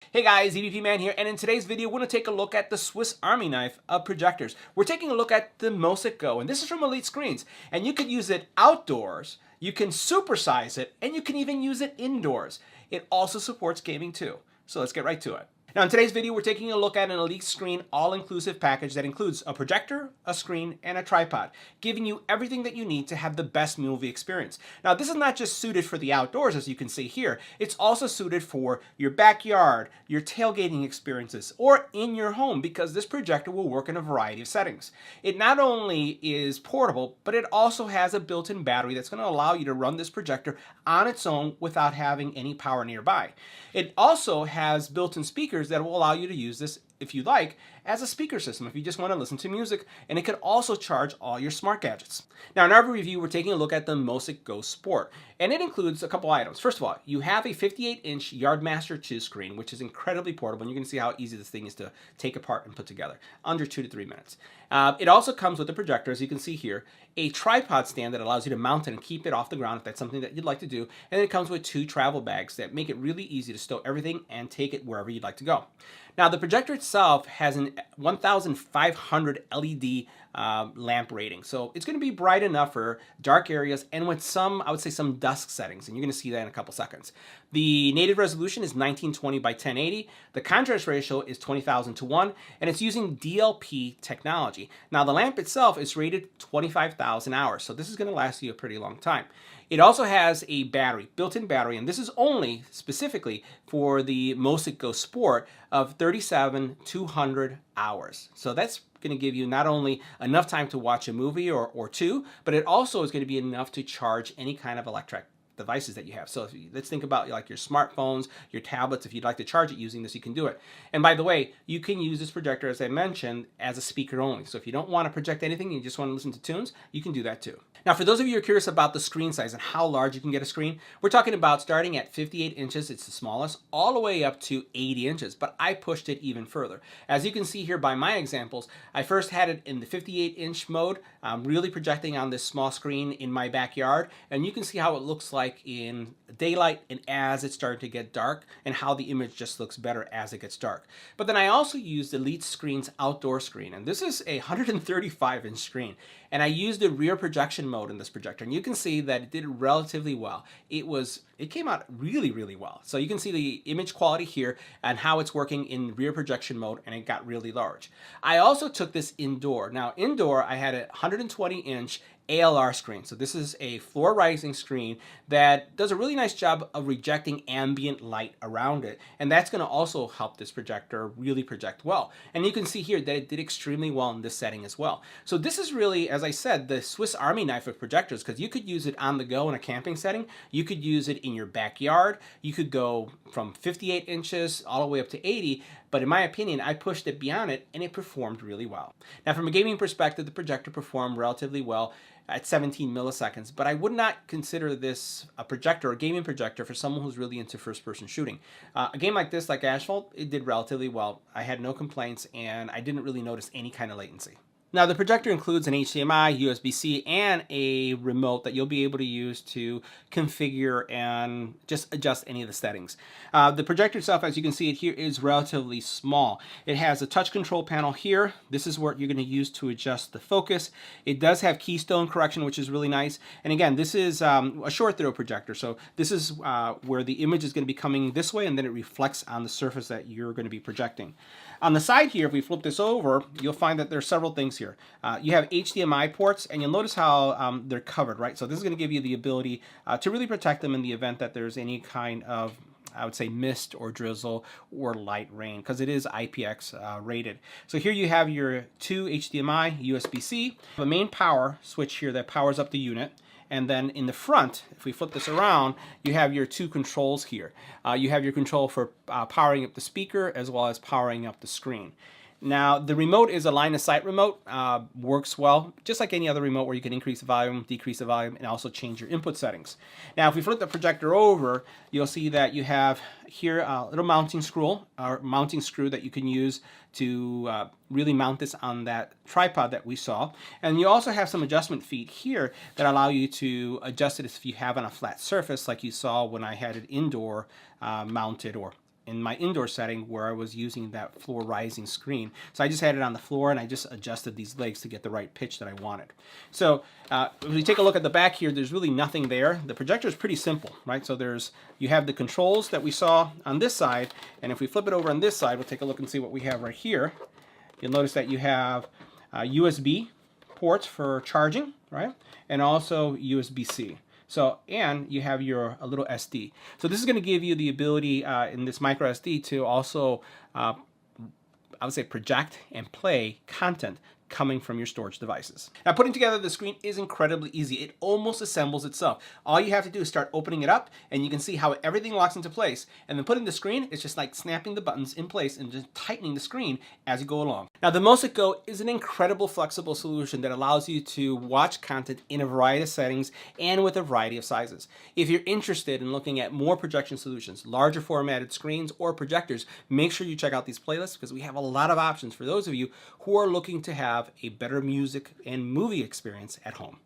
Hey guys, EBPMan here, and in today's video we're going to take a look at the Swiss Army knife of projectors. We're taking a look at the MosicGO, and this is from Elite Screens, and you can use it outdoors, you can supersize it, and you can even use it indoors. It also supports gaming too, so let's get right to it. Now in today's video we're taking a look at an Elite Screen all-inclusive package that includes a projector, a screen, and a tripod, giving you everything that you need to have the best movie experience. Now this is not just suited for the outdoors, as you can see here, it's also suited for your backyard, your tailgating experiences, or in your home, because this projector will work in a variety of settings. It not only is portable, but it also has a built-in battery that's going to allow you to run this projector on its own without having any power nearby. It also has built-in speakers that will allow you to use this, if you like, as a speaker system if you just want to listen to music, and it can also charge all your smart gadgets. Now in our review we're taking a look at the MosicGO Sport, and it includes a couple items. First of all, you have a 58-inch Yardmaster 2 screen, which is incredibly portable, and you can see how easy this thing is to take apart and put together, under 2 to 3 minutes. It also comes with a projector, as you can see here, a tripod stand that allows you to mount it and keep it off the ground if that's something that you'd like to do, and then it comes with 2 travel bags that make it really easy to stow everything and take it wherever you'd like to go. Now the projector itself has an 1500 LED lamp rating, so it's going to be bright enough for dark areas and with some, I would say, some dusk settings, and you're going to see that in a couple seconds. The native resolution is 1920 by 1080. The contrast ratio is 20,000 to 1, and it's using DLP technology. Now the lamp itself is rated 25,000 hours, so this is going to last you a pretty long time. It also has a battery, built-in battery, and this is only specifically for the MosicGO Sport of 37,200 hours. So that's going to give you not only enough time to watch a movie or two, but it also is going to be enough to charge any kind of electric devices that you have. So let's think about like your smartphones, your tablets. If you'd like to charge it using this, you can do it. And by the way, you can use this projector, as I mentioned, as a speaker only. So if you don't want to project anything, you just want to listen to tunes, you can do that too. Now for those of you who are curious about the screen size and how large you can get a screen, we're talking about starting at 58 inches, it's the smallest, all the way up to 80 inches, but I pushed it even further. As you can see here by my examples, I first had it in the 58-inch mode, really projecting on this small screen in my backyard, and you can see how it looks like in daylight and as it's starting to get dark, and how the image just looks better as it gets dark. But then I also used Elite Screen's outdoor screen, and this is a 135-inch screen, and I used the rear projection mode in this projector, and you can see that it did relatively well. It came out really well. So you can see the image quality here and how it's working in rear projection mode, and it got really large. I also took this indoor. Now indoor I had a 120-inch ALR screen. So this is a floor rising screen that does a really nice job of rejecting ambient light around it, and that's going to also help this projector really project well. And you can see here that it did extremely well in this setting as well. So this is really, as I said, the Swiss Army knife of projectors, because you could use it on the go in a camping setting, you could use it in your backyard, you could go from 58 inches all the way up to 80, but in my opinion, I pushed it beyond it and it performed really well. Now from a gaming perspective, the projector performed relatively well at 17 milliseconds, but I would not consider this a projector, a gaming projector, for someone who's really into first-person shooting. A game like this, like Asphalt, it did relatively well. I had no complaints, and I didn't really notice any kind of latency. Now the projector includes an HDMI, USB-C, and a remote that you'll be able to use to configure and just adjust any of the settings. The projector itself, as you can see it here, is relatively small. It has a touch control panel here. This is what you're going to use to adjust the focus. It does have keystone correction, which is really nice. And again, this is a short throw projector, so this is where the image is going to be coming this way, and then it reflects on the surface that you're going to be projecting. On the side here, if we flip this over, you'll find that there are several things here. You have HDMI ports, and you'll notice how they're covered, right? So this is going to give you the ability to really protect them in the event that there's any kind of, I would say, mist or drizzle or light rain, because it is IPX rated. So here you have your 2 HDMI, USB-C, a main power switch here that powers up the unit. And then in the front, if we flip this around, you have your 2 controls here. You have your control for powering up the speaker as well as powering up the screen. Now, the remote is a line-of-sight remote, works well, just like any other remote where you can increase the volume, decrease the volume, and also change your input settings. Now, if we flip the projector over, you'll see that you have here a little mounting screw that you can use to really mount this on that tripod that we saw. And you also have some adjustment feet here that allow you to adjust it if you have on a flat surface, like you saw when I had it indoor mounted, or in my indoor setting where I was using that floor rising screen. So I just had it on the floor and I just adjusted these legs to get the right pitch that I wanted. So if we take a look at the back here, there's really nothing there. The projector is pretty simple, right? So you have the controls that we saw on this side, and if we flip it over on this side, we'll take a look and see what we have right here. You'll notice that you have USB ports for charging, right? And also USB-C. So, and you have a little SD. So this is going to give you the ability in this micro SD to also, I would say, project and play content coming from your storage devices. Now, putting together the screen is incredibly easy. It almost assembles itself. All you have to do is start opening it up, and you can see how everything locks into place. And then putting the screen is just like snapping the buttons in place and just tightening the screen as you go along. Now, the MosicGO is an incredible flexible solution that allows you to watch content in a variety of settings and with a variety of sizes. If you're interested in looking at more projection solutions, larger formatted screens, or projectors, make sure you check out these playlists because we have a lot of options for those of you who are looking to have a better music and movie experience at home.